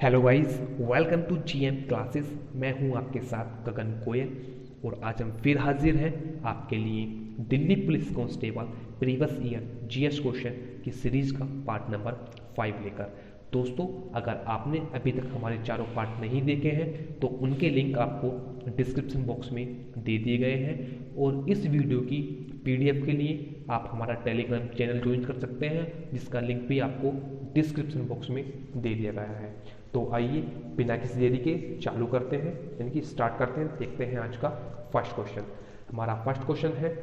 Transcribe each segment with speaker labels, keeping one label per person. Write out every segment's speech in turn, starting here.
Speaker 1: Hello guys, welcome to GM classes. मैं हूं आपके साथ गगन गोयल और आज हम फिर हाजिर हैं आपके लिए Delhi police constable previous year GS question की सीरीज का पार्ट नंबर 5 लेकर। दोस्तों, अगर आपने अभी तक हमारे चारों पार्ट नहीं देखे हैं तो उनके लिंक आपको डिस्क्रिप्शन बॉक्स में दे दिए गए हैं और इस वीडियो की पीडीएफ के लिए आप हमारा टेलीग्राम चैनल ज्वाइन कर सकते हैं, जिसका लिंक भी आपको डिस्क्रिप्शन बॉक्स में दे दिया गया है। तो आइए बिना किसी देरी के चालू करते हैं, यानी कि स्टार्ट करते हैं। देखते हैं आज का फर्स्ट क्वेश्चन। हमारा फर्स्ट क्वेश्चन है,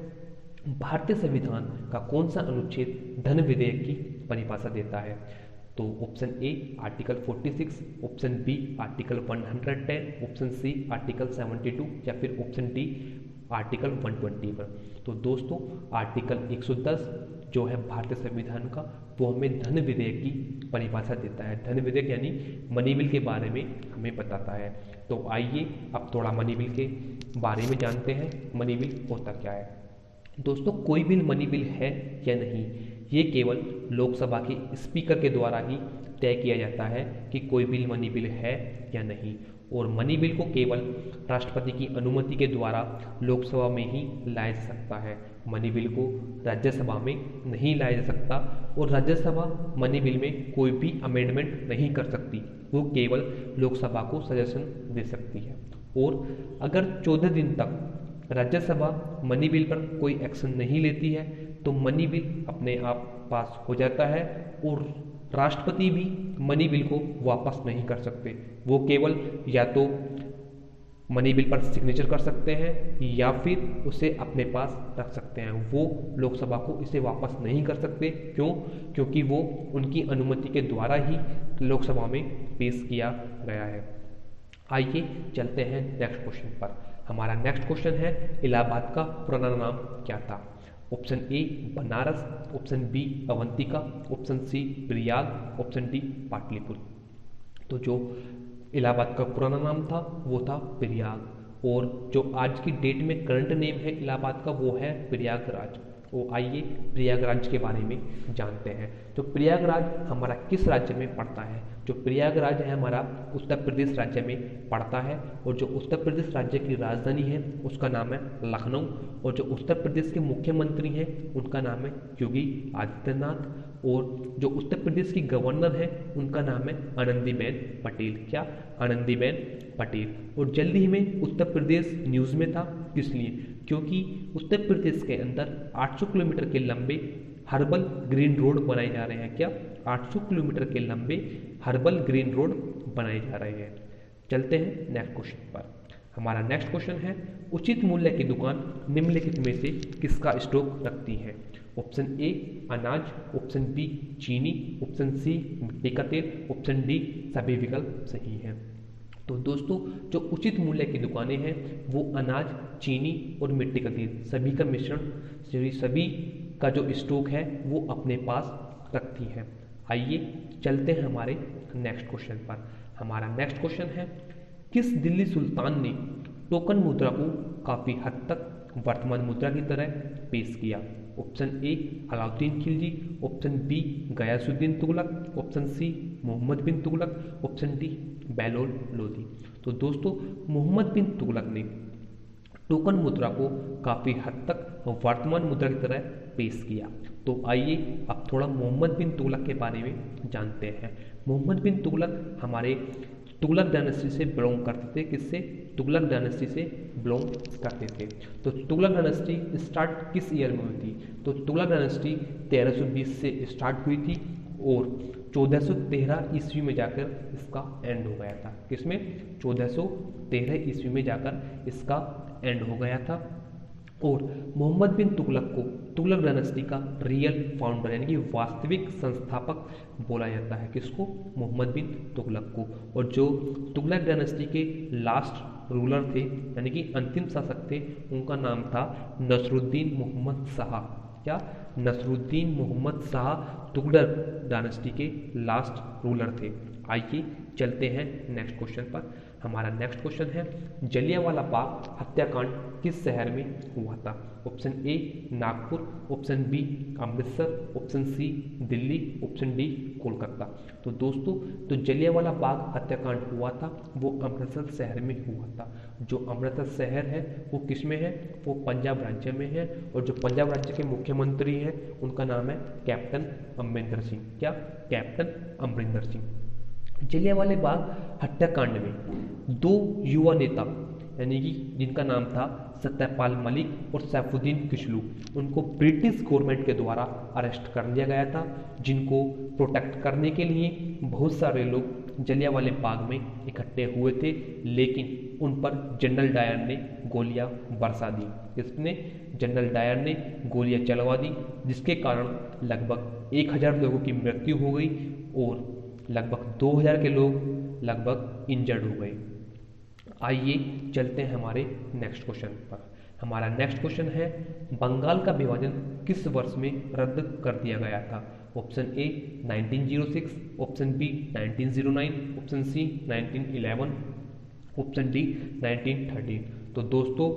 Speaker 1: भारतीय संविधान का कौन सा अनुच्छेद धन विधेयक की परिभाषा देता है? तो option A article 46, option B article 110, option C article 72 या फिर ऑप्शन डी आर्टिकल 121। तो दोस्तों, आर्टिकल 110 जो है भारतीय संविधान का, वो हमें धन विधेयक की परिभाषा देता है। धन विधेयक यानी मनी बिल के बारे में हमें बताता है। तो आइए अब थोड़ा मनी बिल के बारे में जानते हैं। मनी बिल होता क्या है? दोस्तों, कोई बिल मनी बिल है या नहीं, ये केवल लोकसभा के स्पीकर के द्वारा ही तय किया जाता है कि कोई बिल मनी बिल है या नहीं। और मनी बिल को केवल राष्ट्रपति की अनुमति के द्वारा लोकसभा में ही लाया जा सकता है। मनी बिल को राज्यसभा में नहीं लाया जा सकता और राज्यसभा मनी बिल में कोई भी अमेंडमेंट नहीं कर सकती, वो केवल लोकसभा को सजेशन दे सकती है। और अगर 14 दिन तक राज्यसभा मनी बिल पर कोई एक्शन नहीं लेती है तो मनी बिल अपने आप पास हो जाता है और राष्ट्रपति भी मनी बिल को वापस नहीं कर सकते। वो केवल या तो मनी बिल पर सिग्नेचर कर सकते हैं या फिर उसे अपने पास रख सकते हैं। वो लोकसभा को इसे वापस नहीं कर सकते। क्यों? क्योंकि वो उनकी अनुमति के द्वारा ही लोकसभा में पेश किया गया है। आइए चलते हैं नेक्स्ट क्वेश्चन पर। हमारा नेक्स्ट क्वेश्चन है, इलाहाबाद का पुराना नाम क्या था? Option A Banaras, option B Avantika, option C Prayag, option D Pataliputra. तो जो इलाहाबाद का पुराना नाम था वो था प्रयाग, और जो आज की डेट में करंट नेम है इलाहाबाद का वो है प्रयागराज। तो आइए प्रयागराज के बारे में जानते हैं। तो प्रयागराज हमारा किस राज्य में पड़ता है? जो प्रयागराज है हमारा उत्तर प्रदेश राज्य में पड़ता है, और जो उत्तर प्रदेश राज्य की राजधानी है उसका नाम है लखनऊ, और जो उत्तर प्रदेश के मुख्यमंत्री हैं उनका नाम है योगी आदित्यनाथ, और जो उत्तर प्रदेश की गवर्नर है उनका नाम है आनंदीबेन पटेल। क्या? आनंदीबेन पटेल। और जल्दी ही में उत्तर प्रदेश न्यूज़ में था, इसलिए क्योंकि उत्तर प्रदेश के अंदर 800 किलोमीटर के लंबे हर्बल ग्रीन रोड बनाए जा रहे हैं। क्या? 800 किलोमीटर के लंबे हर्बल ग्रीन रोड बनाए जा रहे हैं। चलते हैं नेक्स्ट क्वेश्चन पर। हमारा नेक्स्ट क्वेश्चन है, उचित मूल्य की दुकान निम्नलिखित में से किसका स्टॉक रखती है? ऑप्शन ए अनाज, ऑप्शन बी चीनी, ऑप्शन सी मिट्टी का तेल, ऑप्शन डी सभी विकल्प सही हैं। तो दोस्तों, जो उचित मूल्य की दुकानें हैं वो अनाज, चीनी और मिट्टी का तेल सभी का मिश्रण, सभी का जो स्टॉक है वो अपने पास रखती है। आइए चलते हैं हमारे नेक्स्ट क्वेश्चन पर। हमारा नेक्स्ट क्वेश्चन है, किस दिल्ली सुल्तान ने टोकन मुद्रा को काफ़ी हद तक वर्तमान मुद्रा की तरह पेश किया? Option A Alauddin Khilji, option B Ghiyasuddin Tughlaq, option C Mohammad bin Tughlaq, option D Bahlol Lodi. तो दोस्तों, मोहम्मद बिन तुगलक ने टोकन मुद्रा को काफ़ी हद तक वर्तमान मुद्रा की तरह पेश किया। तो आइए अब थोड़ा मोहम्मद बिन तुगलक के बारे में जानते हैं। मोहम्मद बिन तुगलक हमारे तुगलक डायनेस्टी से बिलोंग करते थे। किससे? तुगलक डायनेस्टी से बिलोंग करते थे। तो तुगलक डायनेस्टी स्टार्ट किस ईयर में हुई थी? तो तुगलक डायनेस्टी 1320 से स्टार्ट हुई थी और 1413 ईस्वी में जाकर इसका एंड हो गया था। किसमें? 1413 ईस्वी में जाकर इसका एंड हो गया था। और मोहम्मद बिन तुगलक को तुगलक डायनेस्टी का रियल फाउंडर यानी कि वास्तविक संस्थापक बोला जाता है। किसको? मोहम्मद बिन तुगलक को। और जो तुगलक डायनेस्टी के लास्ट रूलर थे यानी कि अंतिम शासक थे, उनका नाम था नसरुद्दीन मोहम्मद शाह। क्या? नसरुद्दीन मोहम्मद शाह तुगलक डायनेस्टी के लास्ट रूलर थे। आइए चलते हैं नेक्स्ट क्वेश्चन पर। हमारा नेक्स्ट क्वेश्चन है जलियांवाला बाग हत्याकांड किस शहर में हुआ था? Option A Nagpur, option B Amritsar, option C Delhi, option D Kolkata. तो दोस्तों जो जलियांवाला बाग हत्याकांड हुआ था वो अमृतसर शहर में हुआ था। जो अमृतसर शहर है वो किस में है? वो पंजाब राज्य में है। और जो पंजाब राज्य के मुख्यमंत्री हैं उनका नाम है कैप्टन अमरिंदर सिंह। क्या? कैप्टन अमरिंदर सिंह। जलियांवाला बाग हत्याकांड में दो युवा नेता यानी कि जिनका नाम था सत्यपाल मलिक और सैफुद्दीन किचलू, उनको ब्रिटिश गवर्नमेंट के द्वारा अरेस्ट कर लिया गया था, जिनको प्रोटेक्ट करने के लिए बहुत सारे लोग जलियांवाला बाग में इकट्ठे हुए थे, लेकिन उन पर जनरल डायर ने गोलियां बरसा दी। इसने जनरल डायर ने गोलियां चलवा दी, जिसके कारण लगभग 1000 लोगों की मृत्यु हो गई और लगभग 2000 के लोग लगभग इंजर्ड हो गए। आइए चलते हैं हमारे नेक्स्ट क्वेश्चन पर। हमारा नेक्स्ट क्वेश्चन है बंगाल का विभाजन किस वर्ष में रद्द कर दिया गया था? Option A 1906, option B 1909, option C 1911, option D 1913। तो दोस्तों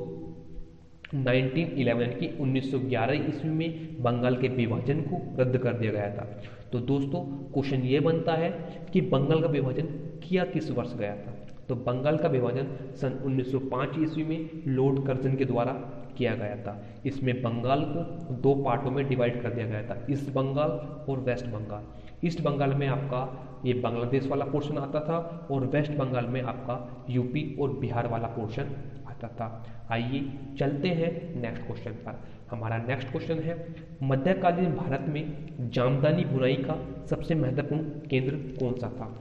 Speaker 1: 1911 यानी कि 1911 ईस्वी में बंगाल के विभाजन को रद्द कर दिया गया था। तो दोस्तों क्वेश्चन ये बनता है कि बंगाल का विभाजन किया किस वर्ष गया था? तो बंगाल का विभाजन सन 1905 ईस्वी में लॉर्ड कर्जन के द्वारा किया गया था। इसमें बंगाल को दो पार्टों में डिवाइड कर दिया गया था, ईस्ट बंगाल और वेस्ट बंगाल। ईस्ट बंगाल में आपका ये बांग्लादेश वाला पोर्शन आता था और वेस्ट बंगाल में आपका यूपी और बिहार वाला पोर्शन आता था। आइए चलते हैं नेक्स्ट क्वेश्चन पर। हमारा नेक्स्ट क्वेश्चन है मध्यकालीन भारत में जामदानी बुनाई का सबसे महत्वपूर्ण केंद्र कौन सा था?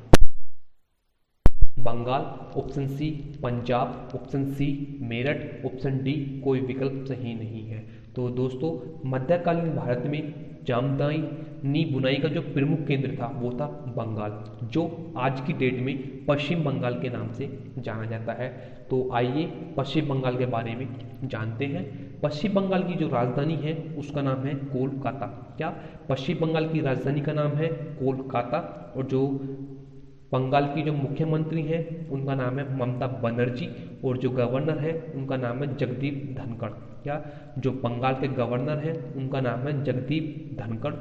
Speaker 1: Bengal, option C Punjab, option C Meerut, option D कोई विकल्प सही नहीं है। तो दोस्तों मध्यकालीन भारत में जामदानी बुनाई का जो प्रमुख केंद्र था वो था बंगाल, जो आज की डेट में पश्चिम बंगाल के नाम से जाना जाता है। तो आइए पश्चिम बंगाल के बारे में जानते हैं। पश्चिम बंगाल की जो राजधानी है उसका नाम है कोलकाता। क्या? पश्चिम बंगाल की राजधानी का नाम है कोलकाता। और जो बंगाल की जो मुख्यमंत्री हैं उनका नाम है ममता बनर्जी और जो गवर्नर है उनका नाम है जगदीप धनखड़। क्या? जो बंगाल के गवर्नर हैं उनका नाम है जगदीप धनखड़।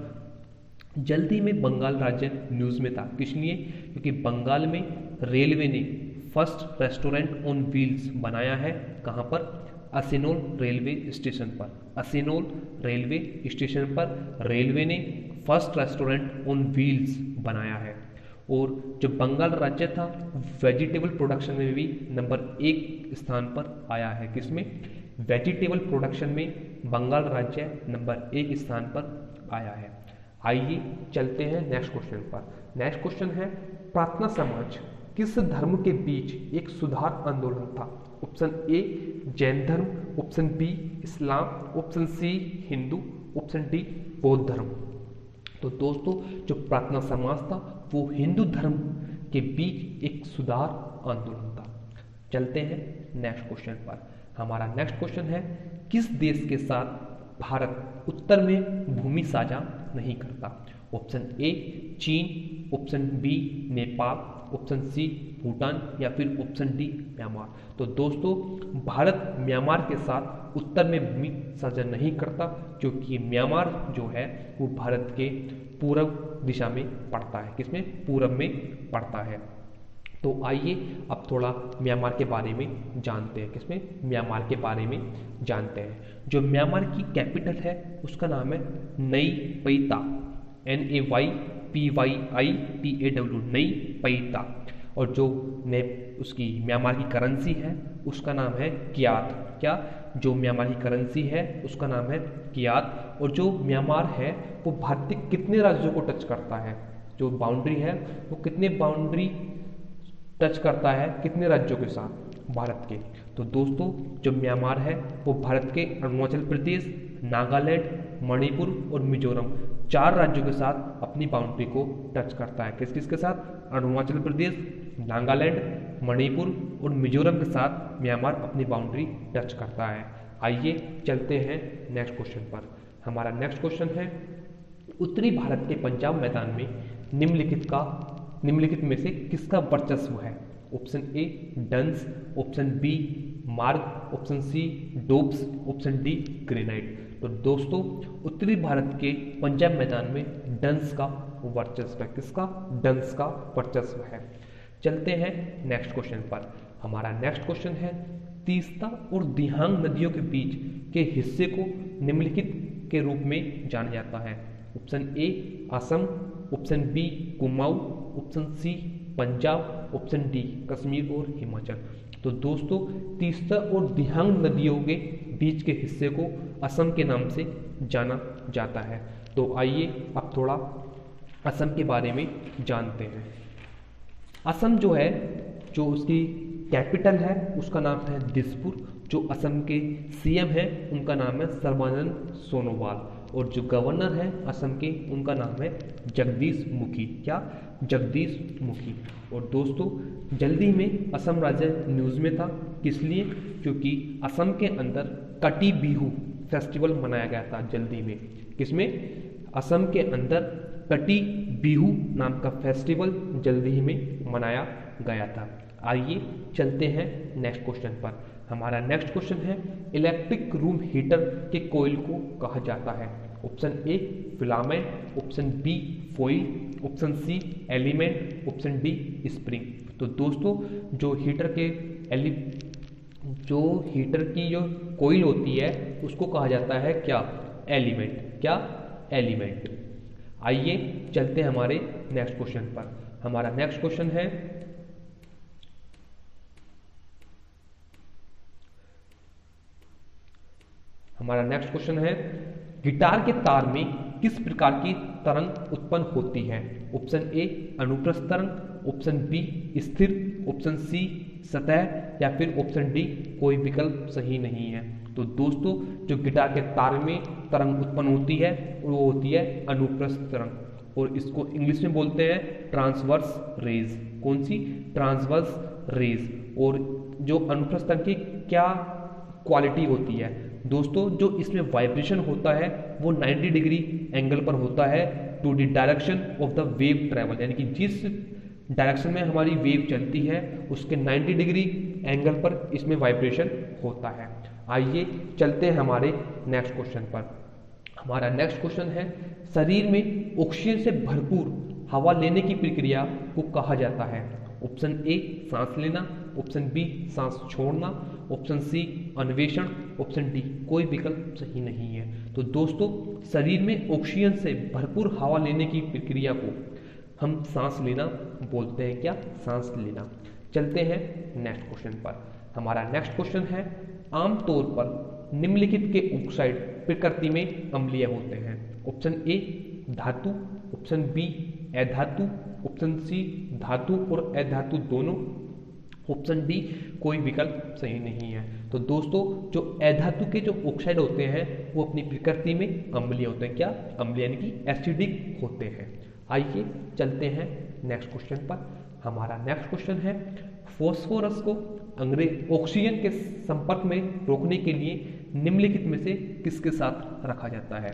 Speaker 1: जल्दी में बंगाल राज्य न्यूज़ में था, किस लिए? क्योंकि बंगाल में रेलवे ने फर्स्ट रेस्टोरेंट ऑन व्हील्स बनाया है। कहाँ पर? असिनोल रेलवे स्टेशन पर। असिनोल रेलवे स्टेशन पर रेलवे ने फर्स्ट रेस्टोरेंट ऑन व्हील्स बनाया है। और जो बंगाल राज्य था वेजिटेबल प्रोडक्शन में भी नंबर 1 स्थान पर आया है। किसमें? वेजिटेबल प्रोडक्शन में बंगाल राज्य नंबर 1 स्थान पर आया है। आइए चलते हैं नेक्स्ट क्वेश्चन पर। नेक्स्ट क्वेश्चन है प्रार्थना समाज किस धर्म के बीच एक सुधार आंदोलन था? ऑप्शन ए जैन धर्म, ऑप्शन बी इस्लाम, option C Hindu, option D बौद्ध धर्म। तो दोस्तों जो प्रार्थना समाज था वो हिंदू धर्म के बीच एक सुधार आंदोलन था। चलते हैं नेक्स्ट क्वेश्चन पर। हमारा नेक्स्ट क्वेश्चन है किस देश के साथ भारत उत्तर में भूमि साझा नहीं करता? ऑप्शन ए चीन, option B Nepal, option C Bhutan या फिर ऑप्शन डी म्यांमार। तो दोस्तों भारत म्यांमार के साथ उत्तर में भूमि साझा नहीं करता, क्योंकि म्यांमार जो है वो भारत के पूर्व दिशा में पड़ता है। किसमें? पूर्व में पड़ता है। तो आइए अब थोड़ा म्यांमार के बारे में जानते हैं। किसमें? म्यांमार के बारे में जानते हैं। जो म्यांमार की कैपिटल है उसका नाम है नई पैता, NAYPYITAW, नई पैता। और जो उसकी म्यांमार की करेंसी है उसका नाम है क्यात। क्या? जो म्यांमार की करेंसी है उसका नाम है क्यात। और जो म्यांमार है वो भारत के कितने राज्यों को टच करता है? जो बाउंड्री है वो कितने बाउंड्री टच करता है, कितने राज्यों के साथ? भारत के। तो दोस्तों जो म्यांमार है वो भारत के अरुणाचल प्रदेश, नागालैंड, मणिपुर और मिजोरम 4 राज्यों के साथ अपनी बाउंड्री को टच करता है। किस किस के साथ? अरुणाचल प्रदेश, नागालैंड, मणिपुर और मिजोरम के साथ म्यांमार अपनी बाउंड्री टच करता है। आइए चलते हैं नेक्स्ट क्वेश्चन पर। हमारा नेक्स्ट क्वेश्चन है उत्तरी भारत के पंजाब मैदान में निम्नलिखित का निम्नलिखित में से किसका वर्चस्व है? Option A duns, option B marg, option C doabs, option D granite. तो दोस्तों उत्तरी भारत के पंजाब मैदान में डंस का वर्चस्व है। किसका? डंस का वर्चस्व है। चलते हैं नेक्स्ट क्वेश्चन पर। हमारा नेक्स्ट क्वेश्चन है तीस्ता और दिहांग नदियों के बीच के हिस्से को निम्नलिखित के रूप में जाना जाता है। Option A Assam, option B Kumaon, option C Punjab, option D Kashmir और हिमाचल। तो दोस्तों तीस्ता और दिहांग नदियों के बीच के हिस्से को असम के नाम से जाना जाता है। तो आइए अब थोड़ा असम के बारे में जानते हैं। असम जो है, जो उसकी कैपिटल है उसका नाम है दिसपुर। जो असम के सीएम हैं उनका नाम है सर्बानंद सोनोवाल, और जो गवर्नर हैं असम के उनका नाम है जगदीश मुखी। क्या? जगदीश मुखी। और दोस्तों जल्दी में असम राज्य न्यूज़ में था, किस लिए? क्योंकि असम के अंदर कटी बिहू फेस्टिवल मनाया गया था जल्दी में। किसमें? असम के अंदर कटी बिहू नाम का फेस्टिवल जल्दी ही में मनाया गया था। आइए चलते हैं नेक्स्ट क्वेश्चन पर। हमारा नेक्स्ट क्वेश्चन है इलेक्ट्रिक रूम हीटर के कोयल को कहा जाता है। Option A filament, option B foil, option C element, option D spring. तो दोस्तों जो हीटर की जो कोयल होती है उसको कहा जाता है क्या? एलिमेंट। क्या? एलिमेंट। आइए चलते हैं हमारे नेक्स्ट क्वेश्चन पर। हमारा नेक्स्ट क्वेश्चन है गिटार के तार में किस प्रकार की तरंग उत्पन्न होती है? ऑप्शन ए अनुप्रस्थ तरंग, ऑप्शन बी स्थिर, ऑप्शन सी सतह, या फिर ऑप्शन डी कोई विकल्प सही नहीं है। तो दोस्तों जो गिटार के तार में तरंग उत्पन्न होती है वो होती है अनुप्रस्थ तरंग, और इसको इंग्लिश में बोलते हैं ट्रांसवर्स रेज। कौन सी? Transverse raise. और जो अनुप्रस्थ तरंग की क्या क्वालिटी होती है? दोस्तों जो इसमें वाइब्रेशन होता है वो 90 डिग्री एंगल पर होता है to the direction of the wave travel, यानी कि जिस डायरेक्शन में हमारी वेव चलती है उसके 90 डिग्री एंगल पर इसमें वाइब्रेशन होता है। आइए चलते हैं हमारे नेक्स्ट क्वेश्चन पर। हमारा नेक्स्ट क्वेश्चन है शरीर में ऑक्सीजन से भरपूर हवा लेने की प्रक्रिया को कहा जाता है। ऑप्शन ए सांस लेना, ऑप्शन बी सांस छोड़ना, ऑप्शन सी अन्वेषण, ऑप्शन डी कोई विकल्प सही नहीं है। तो दोस्तों शरीर में ऑक्सीजन से भरपूर हवा लेने की प्रक्रिया को हम सांस लेना बोलते हैं। क्या? सांस लेना। चलते हैं नेक्स्ट क्वेश्चन पर। हमारा नेक्स्ट क्वेश्चन है आमतौर पर निम्नलिखित के ऑक्साइड प्रकृति में अम्लीय होते हैं। ऑप्शन ए धातु, ऑप्शन बी अधातु, ऑप्शन सी धातु और अधातु दोनों, ऑप्शन डी कोई विकल्प सही नहीं है। तो दोस्तों जो अधातु के जो ऑक्साइड होते हैं वो अपनी प्रकृति में अम्लीय होते हैं। क्या? अम्लीय यानी कि एसिडिक होते हैं। आइए चलते हैं नेक्स्ट क्वेश्चन पर। हमारा नेक्स्ट क्वेश्चन है फॉस्फोरस को ऑक्सीजन के संपर्क में रोकने के लिए निम्नलिखित में से किसके साथ रखा जाता है?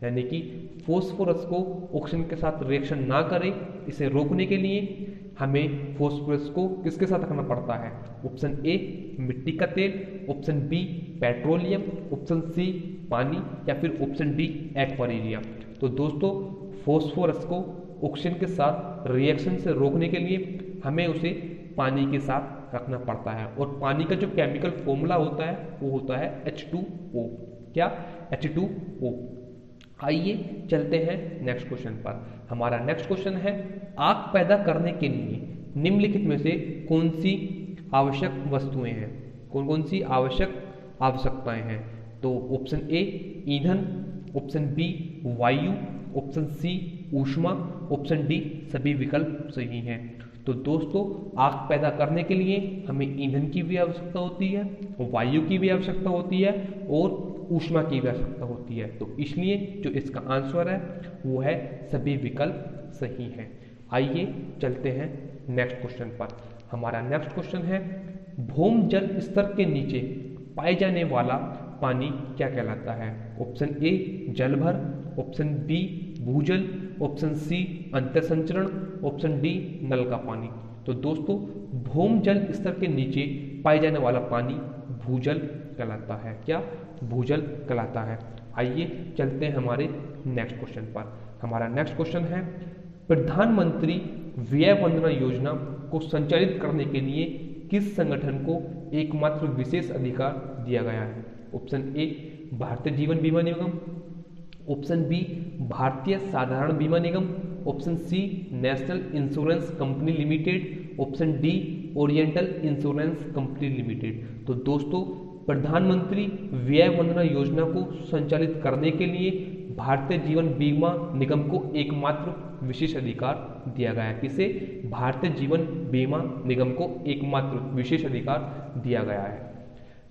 Speaker 1: यानी कि फॉस्फोरस को ऑक्सीजन के साथ रिएक्शन ना करे, इसे रोकने के लिए हमें फॉस्फोरस को किसके साथ रखना पड़ता है? ऑप्शन ए मिट्टी का तेल, option B petroleum, option C पानी, या फिर ऑप्शन डी एक्वारियम। तो दोस्तों फॉस्फोरस को ऑक्सीजन के साथ रिएक्शन से रोकने के लिए हमें उसे पानी के साथ रखना पड़ता है, और पानी का जो केमिकल फॉर्मूला होता है वो होता है H2O। क्या? H2O। आइए चलते हैं नेक्स्ट क्वेश्चन पर। हमारा नेक्स्ट क्वेश्चन है आग पैदा करने के लिए निम्नलिखित में से कौन सी आवश्यक वस्तुएं हैं? कौन कौन सी आवश्यकताएं हैं? तो ऑप्शन ए ईंधन, ऑप्शन बी वायु, ऑप्शन सी ऊष्मा, ऑप्शन डी सभी विकल्प सही हैं। तो दोस्तों आग पैदा करने के लिए हमें ईंधन की भी आवश्यकता होती है, वायु की भी आवश्यकता होती है, और ऊष्मा की भी आवश्यकता होती है। तो इसलिए जो इसका आंसर है वो है सभी विकल्प सही हैं। आइए चलते हैं नेक्स्ट क्वेश्चन पर। हमारा नेक्स्ट क्वेश्चन है भूमि जल स्तर के नीचे पाए जाने वाला पानी क्या कहलाता है? ऑप्शन ए जलभर, ऑप्शन बी भूजल, ऑप्शन सी अंतर संचरण, ऑप्शन डी नल का पानी। तो दोस्तों भूम जल स्तर के नीचे पाए जाने वाला पानी भूजल कहलाता है। क्या? भूजल कहलाता है। आइए चलते हैं हमारे नेक्स्ट क्वेश्चन पर। हमारा नेक्स्ट क्वेश्चन है, प्रधानमंत्री व्यय वंदना योजना को संचालित करने के लिए किस संगठन को एकमात्र विशेष अधिकार दिया गया है? ऑप्शन ए भारतीय जीवन बीमा Nigam, option B Bharatiya Sadharan Bima Nigam, option C National Insurance Company Limited, option D Oriental Insurance Company Limited. तो दोस्तों प्रधानमंत्री व्यय वंदना योजना को संचालित करने के लिए भारतीय जीवन बीमा निगम को एकमात्र विशेष अधिकार दिया गया है। किसे? भारतीय जीवन बीमा निगम को एकमात्र विशेष अधिकार दिया गया है।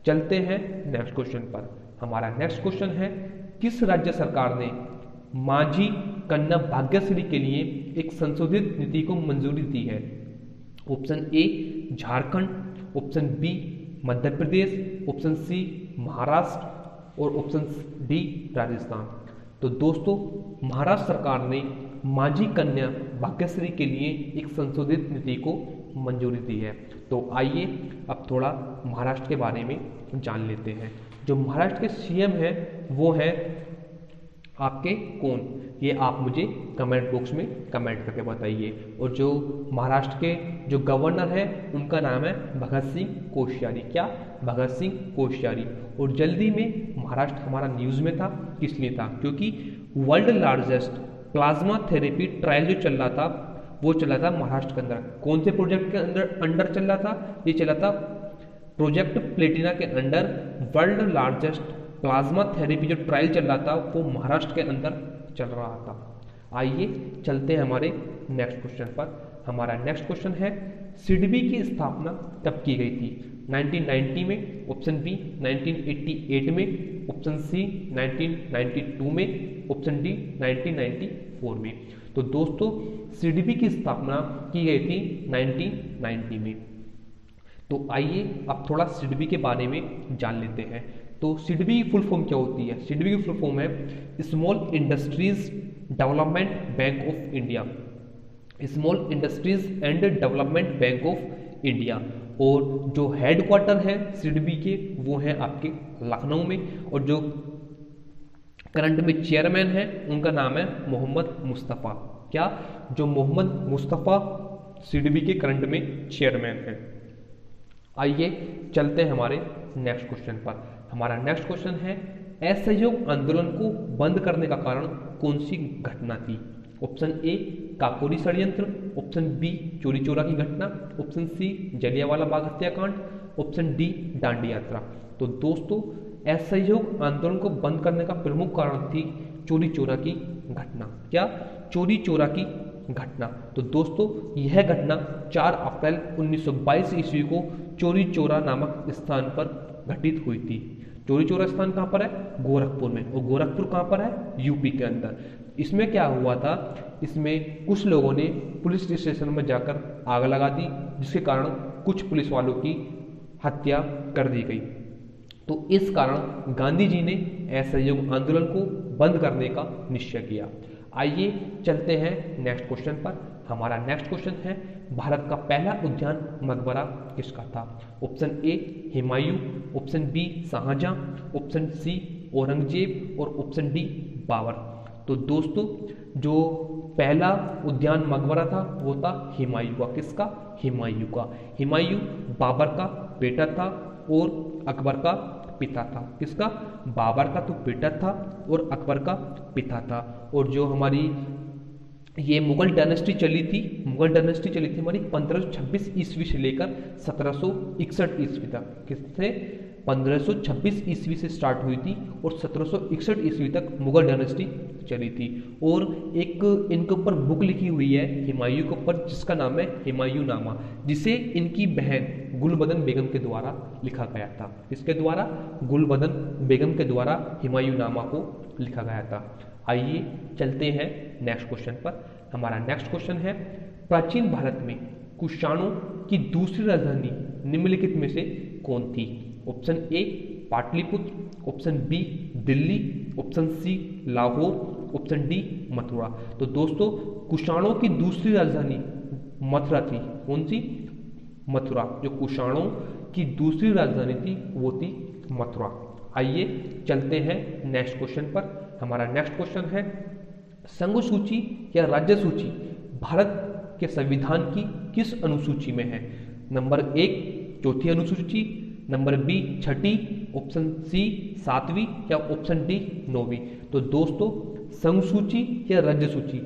Speaker 1: चलते हैं नेक्स्ट क्वेश्चन पर। हमारा नेक्स्ट क्वेश्चन है, किस राज्य सरकार ने माझी कन्या भाग्यश्री के लिए एक संशोधित नीति को मंजूरी दी है? Option A Jharkhand, option B Madhya Pradesh, option C Maharashtra और ऑप्शन डी राजस्थान। तो दोस्तों महाराष्ट्र सरकार ने माझी कन्या भाग्यश्री के लिए एक संशोधित नीति को मंजूरी दी है। तो आइए अब थोड़ा महाराष्ट्र के बारे में जान लेते हैं। जो महाराष्ट्र के सीएम हैं वो हैं आपके कौन? ये आप मुझे कमेंट बॉक्स में कमेंट करके बताइए। और जो महाराष्ट्र के जो गवर्नर हैं उनका नाम है भगत सिंह कोश्यारी। क्या? भगत सिंह कोश्यारी। और जल्दी में महाराष्ट्र हमारा न्यूज़ में था, किस लिए था? क्योंकि world largest plasma therapy trial जो चल रहा था वो चला था महाराष्ट्र के अंदर। कौन से प्रोजेक्ट के अंडर चल रहा था? ये चला था प्रोजेक्ट प्लेटिना के under. World largest plasma therapy जो ट्रायल चल रहा था वो महाराष्ट्र के अंदर चल रहा था। आइए चलते हैं हमारे नेक्स्ट क्वेश्चन पर। हमारा नेक्स्ट क्वेश्चन है, सिडबी की स्थापना कब की गई थी? 1990 में, ऑप्शन बी 1988 में, ऑप्शन सी 1992 में, ऑप्शन डी 1994 में। तो दोस्तों सिडबी की स्थापना की गई थी 1990 में। तो आइए अब थोड़ा सिडबी के बारे में जान लेते हैं। तो सिडबी की फुल फॉर्म क्या होती है? सिडबी की फुल फॉर्म है small industries development bank of India. Small industries and development bank of India. और जो हेडक्वार्टर है सिडबी के वो है आपके लखनऊ में। और जो करंट में चेयरमैन है उनका नाम है मोहम्मद मुस्तफ़ा। क्या? जो मोहम्मद मुस्तफ़ा सिडबी के करंट में चेयरमैन है। आइए चलते हैं हमारे नेक्स्ट क्वेश्चन पर। हमारा नेक्स्ट क्वेश्चन है, असहयोग आंदोलन को बंद करने का कारण कौन सी घटना थी? ऑप्शन ए काकोरी षड्यंत्र, ऑप्शन बी चोरी चोरा की घटना, ऑप्शन सी जलियांवाला बाग हत्याकांड, ऑप्शन डी दांडी यात्रा। तो दोस्तों असहयोग आंदोलन को बंद करने का प्रमुख कारण थी चोरी चोरा की घटना। क्या? चोरी चोरा की घटना। तो दोस्तों यह घटना 4 अप्रैल 1922 ईस्वी को चोरी चोरा नामक स्थान पर घटित हुई थी। चोरी चोरा स्थान कहाँ पर है? गोरखपुर में। और गोरखपुर कहाँ पर है? यूपी के अंदर। इसमें क्या हुआ था? इसमें कुछ लोगों ने पुलिस स्टेशन में जाकर आग लगा दी, जिसके कारण कुछ पुलिस वालों की हत्या कर दी गई। तो इस कारण गांधी जी ने असहयोग आंदोलन को बंद करने का निश्चय किया। आइए चलते हैं नेक्स्ट क्वेश्चन पर। हमारा नेक्स्ट क्वेश्चन है, भारत का पहला उद्यान मकबरा किसका था? Option A Humayun, option B Shahjahan, option C Aurangzeb और ऑप्शन डी बाबर। तो दोस्तों जो पहला उद्यान मकबरा था वो था हुमायूं का। किसका? हुमायूं का। हुमायूं बाबर का बेटा था और अकबर का पिता था। किसका? बाबर का तो बेटा था और अकबर का पिता था। और जो हमारी ये मुगल डायनेस्टी चली थी, मुगल डायनेस्टी चली थी हमारी 1526 ईस्वी से लेकर 1761 ईस्वी तक। किससे? 1526 ईस्वी से स्टार्ट हुई थी और 1761 ईस्वी तक मुगल डायनेस्टी चली थी। और एक इनके ऊपर बुक लिखी हुई है हुमायूं के ऊपर, जिसका नाम है हुमायूं नामा, जिसे इनकी बहन गुलबदन बेगम के द्वारा लिखा गया था। किसके द्वारा? गुलबदन बेगम के द्वारा हुमायूं नामा को लिखा गया था। आइए चलते हैं नेक्स्ट क्वेश्चन पर। हमारा नेक्स्ट क्वेश्चन है, प्राचीन भारत में कुषाणों की दूसरी राजधानी निम्नलिखित में से कौन थी? Option A Pataliputra, option B Delhi, option C Lahore, option D Mathura. तो दोस्तों कुषाणों की दूसरी राजधानी मथुरा थी। कौन सी? मथुरा। जो कुषाणों की दूसरी राजधानी थी वो थी मथुरा। आइए चलते हैं नेक्स्ट क्वेश्चन पर। हमारा नेक्स्ट क्वेश्चन है संघ सूची या राज्य सूची भारत के संविधान की किस अनुसूची में है? नंबर 1 चौथी अनुसूची, नंबर बी छठी, ऑप्शन सी सातवीं या ऑप्शन डी नौवीं। तो दोस्तों संघ सूची या राज्य सूची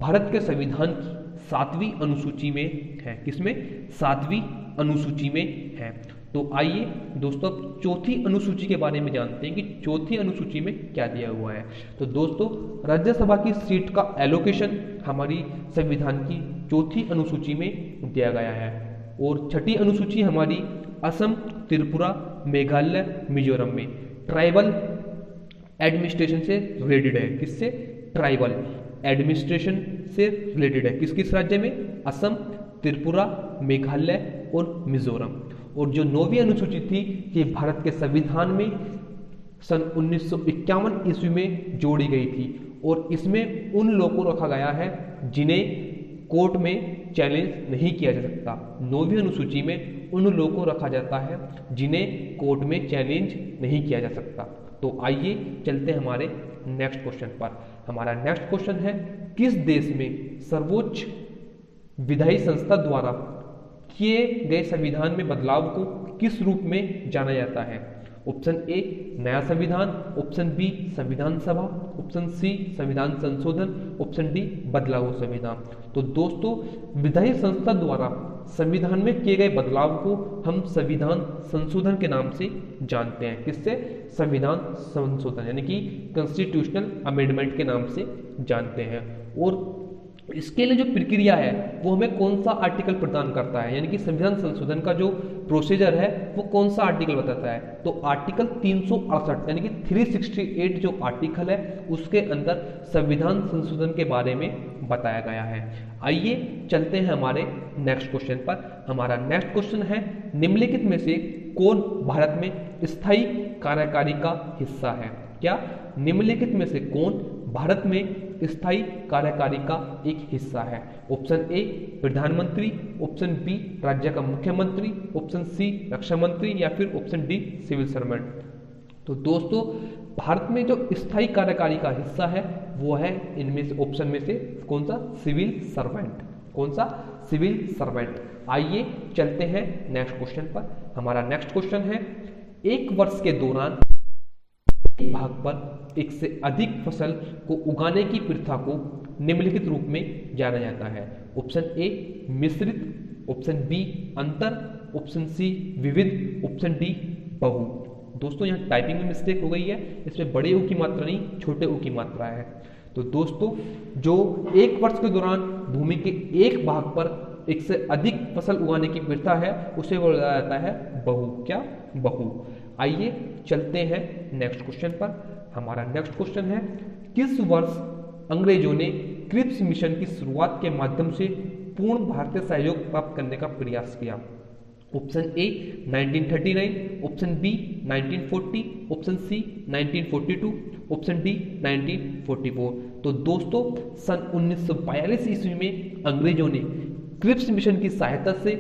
Speaker 1: भारत के संविधान की 7वीं अनुसूची में है। किसमें? 7वीं अनुसूची में है। तो आइए दोस्तों अब चौथी अनुसूची के बारे में जानते हैं कि चौथी अनुसूची में क्या दिया हुआ है। तो दोस्तों राज्यसभा की सीट का एलोकेशन हमारी संविधान की चौथी अनुसूची में दिया गया है। और छठी अनुसूची हमारी असम, त्रिपुरा, मेघालय, मिजोरम में ट्राइबल एडमिनिस्ट्रेशन से रिलेटेड है। किससे? ट्राइबल एडमिनिस्ट्रेशन से रिलेटेड है। किस किस राज्य में? असम, त्रिपुरा, मेघालय और मिजोरम। और जो 9वीं अनुसूची थी ये भारत के संविधान में सन 1951 ईस्वी में जोड़ी गई थी और इसमें उन लोगों को रखा गया है जिन्हें कोर्ट में चैलेंज नहीं किया जा सकता। 9वीं अनुसूची में उन लोगों को रखा जाता है जिन्हें कोर्ट में चैलेंज नहीं किया जा सकता। तो आइए चलते हैं हमारे नेक्स्ट क्वेश्चन पर। हमारा नेक्स्ट क्वेश्चन है किस देश में सर्वोच्च विधायी संस्था द्वारा किए गए संविधान में बदलाव को किस रूप में जाना जाता है? ऑप्शन ए नया संविधान, ऑप्शन बी संविधान सभा, ऑप्शन सी संविधान संशोधन, ऑप्शन डी बदला हुआ संविधान। तो दोस्तों विधायी संस्था द्वारा संविधान में किए गए बदलाव को हम संविधान संशोधन के नाम से जानते हैं। किससे? संविधान संशोधन यानी कि कॉन्स्टिट्यूशनल अमेंडमेंट के नाम से जानते हैं। और इसके लिए जो प्रक्रिया है वो हमें कौन सा आर्टिकल प्रदान करता है, यानी कि संविधान संशोधन का जो प्रोसीजर है वो कौन सा आर्टिकल बताता है? तो आर्टिकल 368 यानी कि 368 जो आर्टिकल है उसके अंदर संविधान संशोधन के बारे में बताया गया है। आइए चलते हैं हमारे नेक्स्ट क्वेश्चन पर। हमारा नेक्स्ट क्वेश्चन है निम्नलिखित में से कौन भारत में स्थायी कार्यकारी का हिस्सा है? क्या? निम्नलिखित में से कौन भारत में स्थायी कार्यकारी का एक हिस्सा है? ऑप्शन ए प्रधानमंत्री, ऑप्शन बी राज्य का मुख्यमंत्री, ऑप्शन सी रक्षा मंत्री या फिर ऑप्शन डी सिविल सर्वेंट। तो दोस्तों भारत में जो स्थायी कार्यकारी का हिस्सा है वो है इनमें से ऑप्शन में से कौन सा? Civil servant. कौन सा? Civil servant. आइए चलते हैं नेक्स्ट क्वेश्चन पर। हमारा नेक्स्ट क्वेश्चन है एक वर्ष के दौरान एक भाग पर एक से अधिक फसल को उगाने की प्रथा को निम्नलिखित रूप में जाना जाता है। ऑप्शन ए मिश्रित, ऑप्शन बी अंतर, ऑप्शन सी विविध, ऑप्शन डी बहु। दोस्तों यहाँ टाइपिंग में मिस्टेक हो गई है, इसमें बड़े ऊ की मात्रा नहीं छोटे ऊ की मात्रा है। तो दोस्तों जो एक वर्ष के दौरान भूमि के एक भाग पर एक से अधिक फसल उगाने की प्रथा है उसे बोला जाता है बहु। क्या? बहु। आइए चलते हैं नेक्स्ट क्वेश्चन पर। हमारा नेक्स्ट क्वेश्चन है किस वर्ष अंग्रेजों ने क्रिप्स मिशन की शुरुआत के माध्यम से पूर्ण भारतीय सहयोग प्राप्त करने का प्रयास किया? Option A 1939, option B 1940, option C 1942, option D 1944। तो दोस्तों सन 1942 ईस्वी में अंग्रेजों ने क्रिप्स मिशन की सहायता से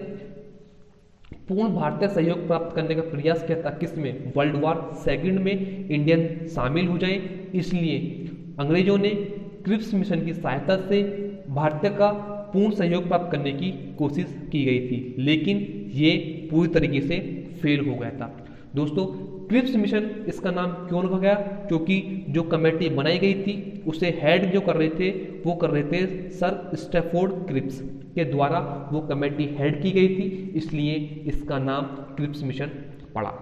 Speaker 1: पूर्ण भारतीय सहयोग प्राप्त करने का प्रयास किया था। किसमें? वर्ल्ड वॉर सेकंड में इंडियन शामिल हो जाए, इसलिए अंग्रेजों ने क्रिप्स मिशन की सहायता से भारतीय का पूर्ण सहयोग प्राप्त करने की कोशिश की गई थी, लेकिन ये पूरी तरीके से फेल हो गया था। दोस्तों क्रिप्स मिशन इसका नाम क्यों रखा गया? क्योंकि जो कमेटी बनाई गई थी उसे हेड जो कर रहे थे वो कर रहे थे सर स्टैफोर्ड क्रिप्स के द्वारा वो कमेटी हेड की गई थी, इसलिए इसका नाम क्रिप्स मिशन पड़ा।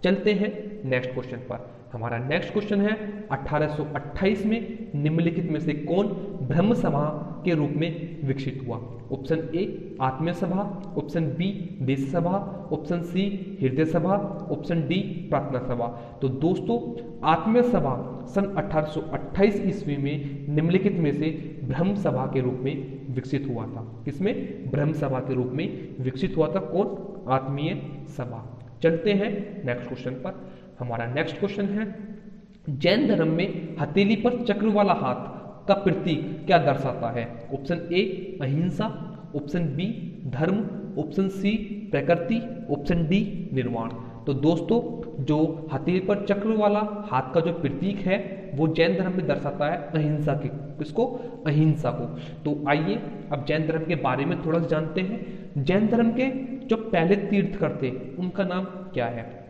Speaker 1: चलते हैं नेक्स्ट क्वेश्चन पर। हमारा नेक्स्ट क्वेश्चन है 1828 में निम्नलिखित में से कौन ब्रह्म सभा के रूप में विकसित हुआ? ऑप्शन ए आत्मीय सभा, ऑप्शन बी देश सभा, ऑप्शन सी हृदय सभा, ऑप्शन डी प्रार्थना सभा। तो दोस्तों आत्मीय सभा सन 1828 ईस्वी में निम्नलिखित में से ब्रह्म सभा के रूप में विकसित हुआ था। किसमें? ब्रह्म सभा के रूप में विकसित हुआ था। कौन? आत्मीय सभा। चलते हैं नेक्स्ट क्वेश्चन पर। हमारा नेक्स्ट क्वेश्चन है जैन धर्म में हथेली पर चक्र वाला हाथ का प्रतीक क्या दर्शाता है? ऑप्शन ए अहिंसा, ऑप्शन बी धर्म, ऑप्शन सी प्रकृति, ऑप्शन डी निर्वाण। तो दोस्तों जो हथेली पर चक्र वाला हाथ का जो प्रतीक है वो जैन धर्म में दर्शाता है अहिंसा की, किसको? अहिंसा को। तो आइए अब जैन धर्म के बारे में थोड़ा सा जानते हैं। जैन धर्म के जो पहले तीर्थकर थे उनका नाम क्या है?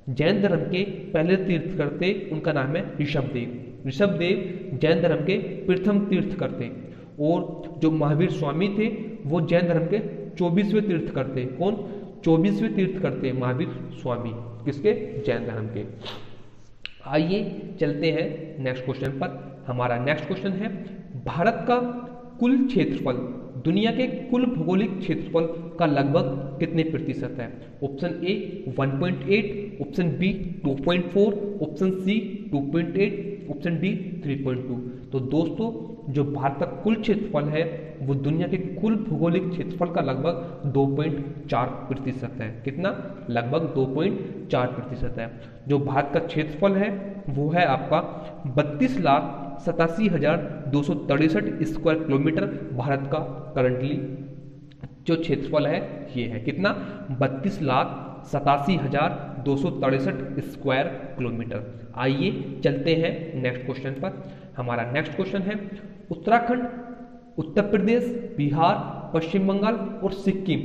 Speaker 1: जैन धर्म के पहले तीर्थकर थे उनका नाम है ऋषभदेव। ऋषभदेव जैन धर्म के प्रथम तीर्थकर थे। और जो महावीर स्वामी थे वो जैन धर्म के 24वें तीर्थकर थे। कौन? 24वें तीर्थकर थे महावीर स्वामी, किसके? जैन धर्म के। आइए चलते हैं नेक्स्ट क्वेश्चन पर। हमारा नेक्स्ट क्वेश्चन है भारत का कुल क्षेत्रफल दुनिया के कुल भौगोलिक क्षेत्रफल का लगभग कितने प्रतिशत है? Option A 1.8, option B 2.4, option C 2.8, option D 3.2। तो दोस्तों जो भारत का कुल क्षेत्रफल है वो दुनिया के कुल भौगोलिक क्षेत्रफल का लगभग 2.4% है। कितना? लगभग 2.4% है। जो भारत का क्षेत्रफल है वो है आपका 32,87,263 स्क्वायर किलोमीटर। भारत का करंटली जो क्षेत्रफल है ये है कितना? 32,87,263 स्क्वायर किलोमीटर। आइए चलते हैं नेक्स्ट क्वेश्चन पर। हमारा नेक्स्ट क्वेश्चन है उत्तराखंड, उत्तर प्रदेश, बिहार, पश्चिम बंगाल और सिक्किम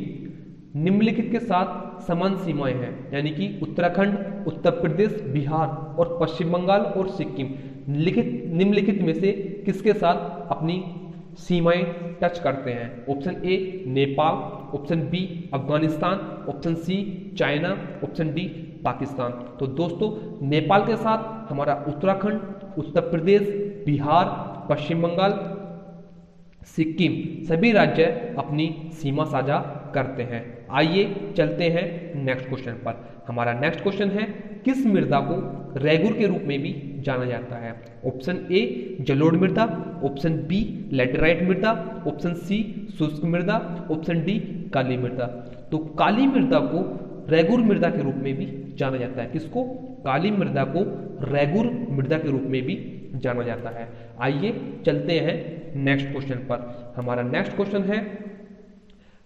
Speaker 1: निम्नलिखित के साथ समान सीमाएं हैं। यानी कि उत्तराखंड, उत्तर प्रदेश, बिहार और पश्चिम बंगाल और सिक्किम निम्नलिखित में से किसके साथ अपनी सीमाएं टच करते हैं? Option A Nepal, option B Afghanistan, option C China, option D Pakistan. तो दोस्तों नेपाल के साथ हमारा उत्तराखंड, उत्तर प्रदेश, बिहार, पश्चिम बंगाल, सिक्किम सभी राज्य अपनी सीमा साझा करते हैं। आइए चलते हैं नेक्स्ट क्वेश्चन पर। हमारा नेक्स्ट क्वेश्चन है किस मृदा को रेगुर के रूप में भी जाना जाता है? ऑप्शन ए जलोढ़ मृदा, ऑप्शन बी लैटेराइट मृदा, ऑप्शन सी शुष्क मृदा, ऑप्शन डी काली मृदा। तो काली मृदा को रेगुर मृदा के रूप में भी जाना जाता है। किसको? काली मृदा को रेगुर मृदा के रूप में भी जाना जाता है। आइए चलते हैं नेक्स्ट क्वेश्चन पर। हमारा नेक्स्ट क्वेश्चन है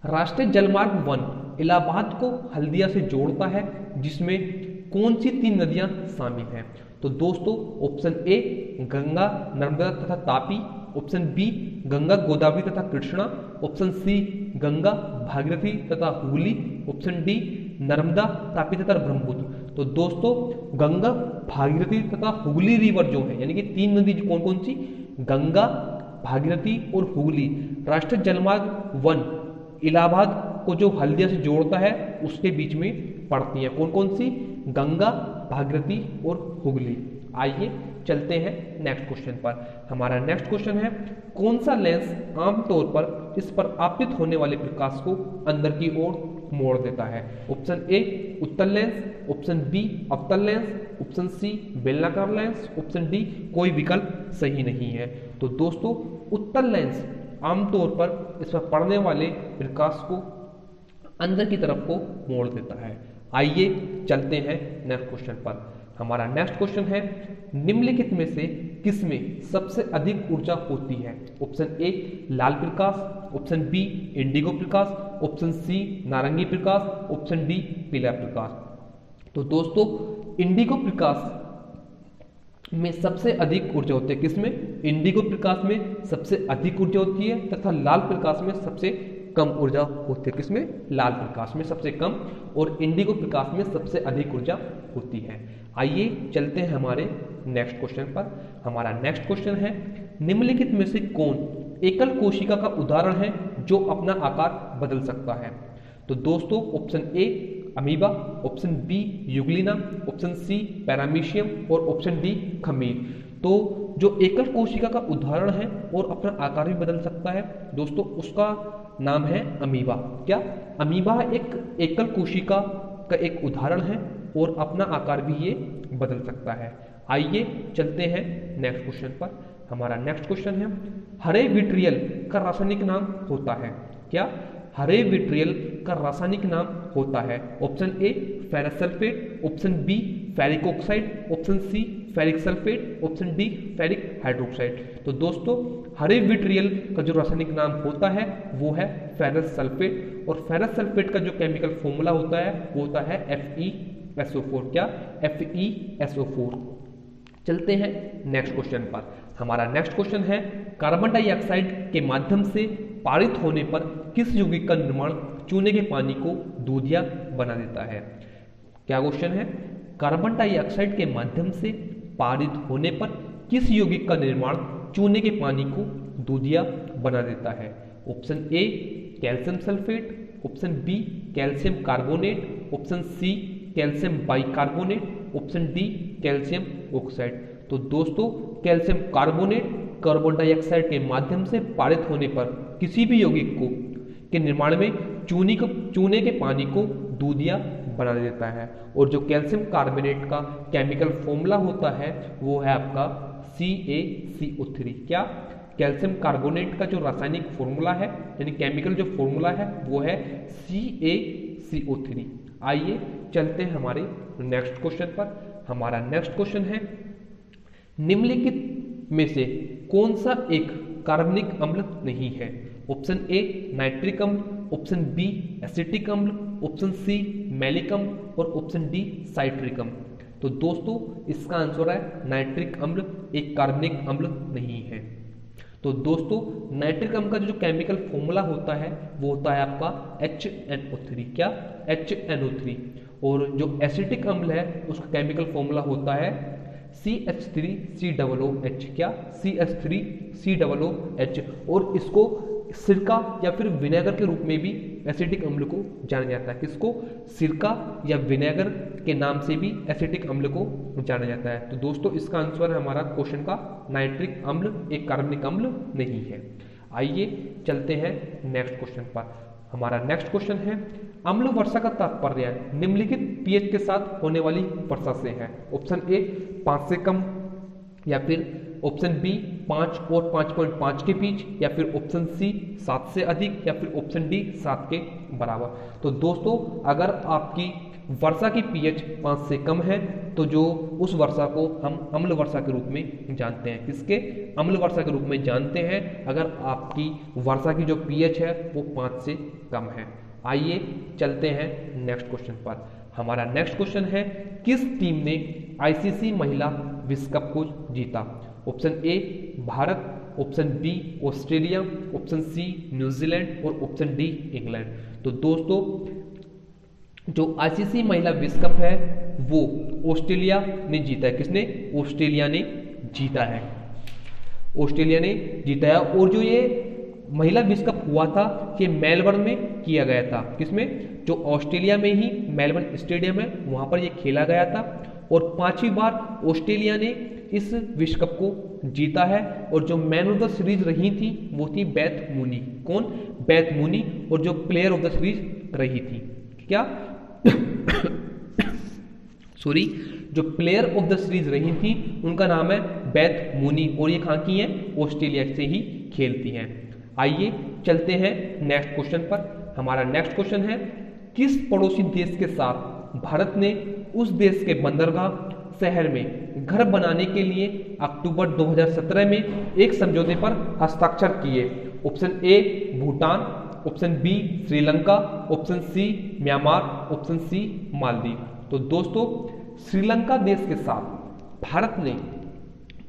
Speaker 1: राष्ट्रीय जलमार्ग 1 इलाहाबाद को हल्दिया से जोड़ता है जिसमें कौन सी 3 नदियां शामिल हैं? तो दोस्तों ऑप्शन ए गंगा, नर्मदा तथा तापी, ऑप्शन बी गंगा, गोदावरी तथा कृष्णा, ऑप्शन सी गंगा, भागीरथी तथा हुगली, ऑप्शन डी नर्मदा, तापी तथा ब्रह्मपुत्र। तो दोस्तों गंगा, भागीरथी तथा हुगली रिवर जो है यानी कि 3 नदी कौन कौन सी? गंगा, भागीरथी और हुगली राष्ट्रीय जलमार्ग 1 इलाहाबाद को जो हल्दिया से जोड़ता है उसके बीच में पड़ती हैं। कौन कौन सी? गंगा, भागीरथी और हुगली। आइए चलते हैं नेक्स्ट क्वेश्चन पर। हमारा नेक्स्ट क्वेश्चन है कौन सा लेंस आमतौर पर इस पर आपतित होने वाले प्रकाश को अंदर की ओर मोड़ देता है? ऑप्शन ए उत्तल लेंस, ऑप्शन बी अवतल लेंस, ऑप्शन सी बेलनाकार लेंस, ऑप्शन डी कोई विकल्प सही नहीं है। तो दोस्तों उत्तल लेंस आमतौर पर इस पर पड़ने वाले प्रकाश को अंदर की तरफ को मोड़ देता है। आइए चलते हैं नेक्स्ट क्वेश्चन पर। हमारा नेक्स्ट क्वेश्चन है निम्नलिखित में से किसमें सबसे अधिक ऊर्जा होती है? ऑप्शन ए लाल प्रकाश, ऑप्शन बी इंडिगो प्रकाश, ऑप्शन सी नारंगी प्रकाश, ऑप्शन डी पीला प्रकाश। तो दोस्तों इंडिगो प्रकाश में सबसे अधिक ऊर्जा होती है। किसमें? इंडिगो प्रकाश में सबसे अधिक ऊर्जा होती है तथा लाल प्रकाश में सबसे कम ऊर्जा होती है। किसमें? लाल प्रकाश में सबसे कम और इंडिगो प्रकाश में सबसे अधिक ऊर्जा होती है। आइए चलते हैं हमारे नेक्स्ट क्वेश्चन पर। हमारा नेक्स्ट क्वेश्चन है निम्नलिखित में से कौन एकल कोशिका का उदाहरण है जो अपना आकार बदल सकता है? तो दोस्तों option A amoeba, option B euglena, option C paramecium और ऑप्शन डी खमीर। तो जो एकल कोशिका का उदाहरण है और अपना आकार भी बदल सकता है दोस्तों उसका नाम है अमीबा। क्या? अमीबा एक एकल कोशिका का एक उदाहरण है और अपना आकार भी ये बदल सकता है। आइए चलते हैं नेक्स्ट क्वेश्चन पर। हमारा नेक्स्ट क्वेश्चन है हरे विट्रियल का रासायनिक नाम होता है? क्या? हरे विट्रियल का रासायनिक नाम होता है option A ferrous sulphate, option B ferric oxide, option C ferric sulphate, option D ferric hydroxide. तो दोस्तों हरे विट्रियल का जो रासायनिक नाम होता है वो है फेरस सल्फेट, और फेरस सल्फेट का जो केमिकल फॉर्मूला होता है वो होता है FeSO4। क्या? FeSO4। चलते हैं नेक्स्ट क्वेश्चन पर। हमारा नेक्स्ट क्वेश्चन है कार्बन डाइऑक्साइड के माध्यम से पारित होने पर किस यौगिक का निर्माण चूने के पानी को दूधिया बना देता है? क्या क्वेश्चन है? कार्बन डाइऑक्साइड के माध्यम से पारित होने पर किस यौगिक का निर्माण चूने के पानी को दूधिया बना देता है? Option A calcium sulphate, option B calcium carbonate, option C calcium bicarbonate, option D calcium oxide. तो दोस्तों कैल्शियम कार्बोनेट कार्बन डाइऑक्साइड के माध्यम से पारित होने पर किसी भी यौगिक को के निर्माण में चूने के पानी को दूधिया बना देता है। और जो कैल्शियम कार्बोनेट का केमिकल फॉर्मूला होता है वो है आपका CaCO3। क्या? कैल्शियम कार्बोनेट का जो रासायनिक फॉर्मूला है यानी केमिकल जो फॉर्मूला है वो है CaCO3। आइए चलते हैं हमारे नेक्स्ट क्वेश्चन पर। हमारा नेक्स्ट क्वेश्चन है निम्नलिखित में से कौन सा एक कार्बनिक अम्ल नहीं है? ऑप्शन ए नाइट्रिक अम्ल, ऑप्शन बी एसिटिक अम्ल, ऑप्शन सी मैलिक अम्ल और ऑप्शन डी साइट्रिक अम्ल। तो दोस्तों इसका आंसर है नाइट्रिक अम्ल एक कार्बनिक अम्ल नहीं है। तो दोस्तों नाइट्रिक अम्ल का जो केमिकल फॉर्मूला होता है वो होता है आपका HNO3। क्या? HNO3। और जो एसिटिक अम्ल है उसका केमिकल फॉर्मूला होता है CH3COOH। क्या? CH3COOH। और इसको सिरका या फिर विनेगर के रूप में भी एसिटिक अम्ल को जाना जाता है। किसको? सिरका या विनेगर के नाम से भी एसिटिक अम्ल को जाना जाता है। तो दोस्तों इसका आंसर है हमारा क्वेश्चन का नाइट्रिक अम्ल एक कार्बनिक अम्ल नहीं है। आइए चलते हैं नेक्स्ट क्वेश्चन पर। हमारा नेक्स्ट क्वेश्चन है अम्ल वर्षा का तात्पर्य निम्नलिखित pH के साथ होने वाली वर्षा से है। ऑप्शन ए 5 से कम, या फिर ऑप्शन बी 5 और 5.5 के बीच, या फिर ऑप्शन सी 7 से अधिक, या फिर ऑप्शन डी 7 के बराबर। तो दोस्तों अगर आपकी वर्षा की pH 5 से कम है तो जो उस वर्षा को हम अम्ल वर्षा के रूप में जानते हैं। किसके? अम्ल वर्षा के रूप में जानते हैं अगर आपकी वर्षा की जो pH है वो 5 से कम है। आइए चलते हैं नेक्स्ट क्वेश्चन पर। हमारा नेक्स्ट क्वेश्चन है किस टीम ने ICC महिला विश्व कप को जीता? Option A Bharat, option B Australia, option C New Zealand और ऑप्शन डी इंग्लैंड। तो दोस्तों जो ICC महिला विश्व कप है वो ऑस्ट्रेलिया ने जीता है। किसने? ऑस्ट्रेलिया ने जीता है। ऑस्ट्रेलिया ने जीता है। और जो ये महिला विश्व कप हुआ था ये मेलबर्न में किया गया था। किसमें? जो ऑस्ट्रेलिया में ही मेलबर्न स्टेडियम है वहां पर ये खेला गया था। और 5वीं बार ऑस्ट्रेलिया ने इस विश्व कप को जीता है। और जो मैन ऑफ द सीरीज रही थी वो थी बेथ मूनी। कौन? Beth Mooney. और जो प्लेयर ऑफ द सीरीज रही थी क्या सॉरी जो प्लेयर ऑफ द सीरीज रही थी उनका नाम है बेथ मूनी। और ये कहाँ की है? ऑस्ट्रेलिया से ही खेलती हैं। आइए चलते हैं नेक्स्ट क्वेश्चन पर। हमारा नेक्स्ट क्वेश्चन है किस पड़ोसी देश के साथ भारत ने उस देश के बंदरगाह शहर में घर बनाने के लिए अक्टूबर 2017 में एक समझौते पर हस्ताक्षर किए? Option A Bhutan, option B Sri Lanka, option C Myanmar, option C Maldives. तो दोस्तों श्रीलंका देश के साथ भारत ने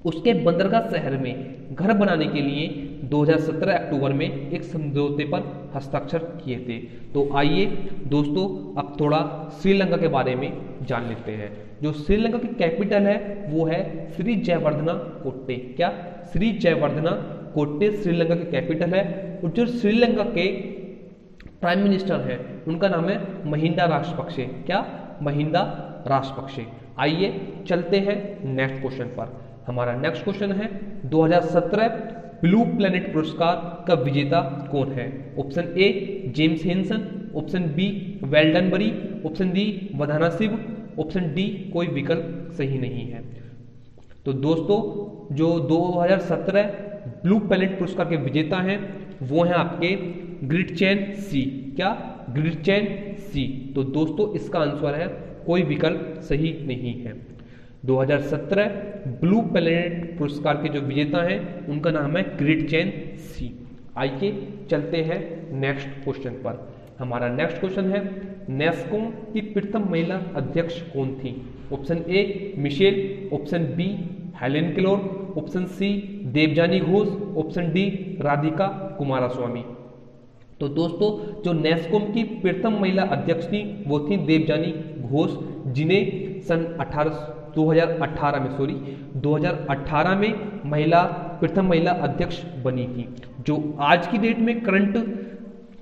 Speaker 1: उसके बंदरगाह शहर में घर बनाने के लिए 2017 अक्टूबर में एक समझौते पर हस्ताक्षर किए थे। तो आइए दोस्तों अब थोड़ा श्रीलंका के बारे में जान लेते हैं। जो श्रीलंका की कैपिटल है वो है श्री जयवर्धना कोट्टे। क्या? श्री जयवर्धना कोट्टे श्रीलंका की कैपिटल है। और जो श्रीलंका के प्राइम मिनिस्टर हैं उनका नाम है महिंदा राजपक्षे। क्या? महिंदा राजपक्षे। आइए चलते हैं नेक्स्ट क्वेश्चन पर। हमारा नेक्स्ट क्वेश्चन है 2017 ब्लू प्लेनेट पुरस्कार का विजेता कौन है? Option A James Henson, option B वेल्डनबरी, ऑप्शन डी वधाना शिव, ऑप्शन डी कोई विकल्प सही नहीं है। तो दोस्तों जो 2017 ब्लू प्लेनेट पुरस्कार के विजेता हैं वो हैं आपके ग्रिटचेन सी। क्या? ग्रिटचेन सी। तो दोस्तों इसका आंसर है कोई विकल्प सही नहीं है। 2017 ब्लू प्लेनेट पुरस्कार के जो विजेता हैं उनका नाम है ग्रेट चैन सी। आइए चलते हैं नेक्स्ट क्वेश्चन पर। हमारा नेक्स्ट क्वेश्चन है नेस्कॉम की प्रथम महिला अध्यक्ष कौन थी? Option A Michelle, option B Helen Keller, option C Devjani Ghosh, option D Radhika Kumaraswamy. तो दोस्तों जो नेस्कॉम की प्रथम महिला अध्यक्ष थी वो थी देवजानी घोष, जिन्हें सन 2018 में प्रथम महिला अध्यक्ष बनी थी। जो आज की डेट में करंट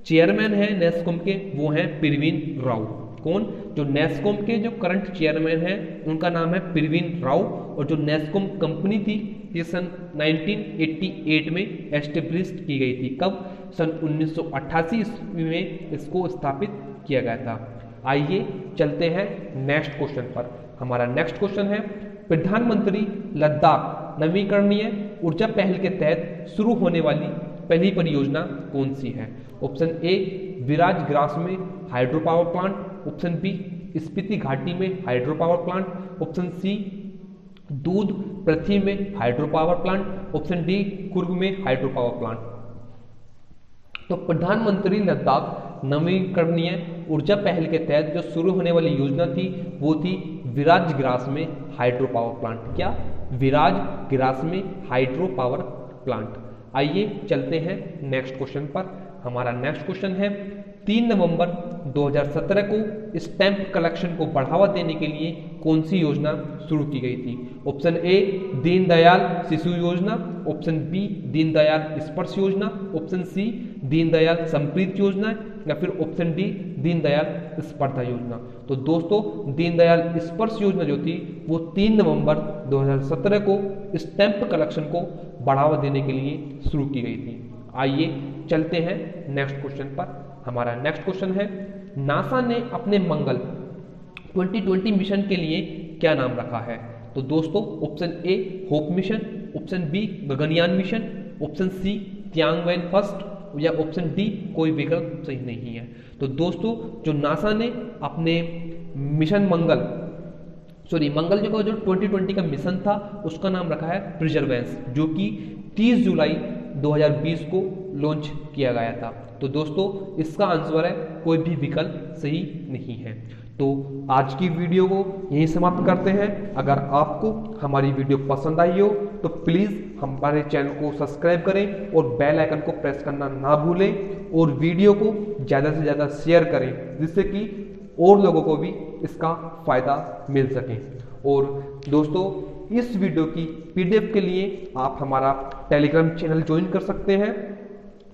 Speaker 1: चेयरमैन है नेस्कॉम के वो हैं प्रवीण राव। कौन? जो नेस्कॉम के जो करंट चेयरमैन हैं उनका नाम है प्रवीण राव। और जो नेस्कॉम कंपनी थी ये सन 1988 में एस्टेब्लिश की गई थी। कब? सन 1988 ईस्वी में इसको स्थापित किया गया था। आइए चलते हैं नेक्स्ट क्वेश्चन पर। हमारा नेक्स्ट क्वेश्चन है प्रधानमंत्री लद्दाख नवीकरणीय ऊर्जा पहल के तहत शुरू होने वाली पहली परियोजना कौन सी है? ऑप्शन ए विराज ग्रास में hydro power plant, option B Spiti घाटी में hydro power plant, option C दूध पृथ्वी में hydro power plant, option D Coorg में हाइड्रो पावर प्लांट। तो प्रधानमंत्री लद्दाख नवीकरणीय ऊर्जा पहल के तहत जो शुरू होने वाली योजना थी वो थी विराज ग्रास में हाइड्रो पावर प्लांट। क्या? विराज ग्रास में हाइड्रो पावर प्लांट। आइए चलते हैं नेक्स्ट क्वेश्चन पर। हमारा नेक्स्ट क्वेश्चन है 3 नवंबर 2017 को स्टैंप कलेक्शन को बढ़ावा देने के लिए कौन सी योजना शुरू की गई थी? ऑप्शन ए दीनदयाल शिशु योजना, ऑप्शन बी दीनदयाल स्पर्श योजना, ऑप्शन सी दीनदयाल समृद्धि योजना या फिर ऑप्शन डी दीनदयाल स्पर्धा योजना। तो दोस्तों दीनदयाल स्पर्श योजना जो थी वो 3 नवंबर 2017 को स्टैंप कलेक्शन को बढ़ावा देने के लिए शुरू की गई थी। आइए चलते हैं नेक्स्ट क्वेश्चन पर। हमारा नेक्स्ट क्वेश्चन है नासा ने अपने मंगल 2020 मिशन के लिए क्या नाम रखा है? तो दोस्तों option A Hope mission, option B Gaganyaan mission, option C Tianwen first या ऑप्शन डी कोई विकल्प सही नहीं है। तो दोस्तों जो नासा ने अपने मिशन मंगल जो 2020 का मिशन था उसका नाम रखा है परसेवरेंस, जो कि 30 जुलाई 2020 को लॉन्च किया गया था। तो दोस्तों इसका आंसर है कोई भी विकल्प सही नहीं है। तो आज की वीडियो को यहीं समाप्त करते हैं। अगर आपको हमारी वीडियो पसंद आई हो तो प्लीज़ हमारे चैनल को सब्सक्राइब करें और बेल आइकन को प्रेस करना ना भूलें और वीडियो को ज़्यादा से ज़्यादा शेयर करें जिससे कि और लोगों को भी इसका फ़ायदा मिल सके। और दोस्तों इस वीडियो की PDF के लिए आप हमारा टेलीग्राम चैनल ज्वाइन कर सकते हैं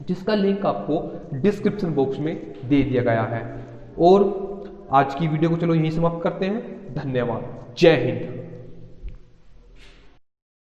Speaker 1: जिसका लिंक आपको डिस्क्रिप्शन बॉक्स में दे दिया गया है। और आज की वीडियो को चलो यहीं समाप्त करते हैं। धन्यवाद। जय हिंद।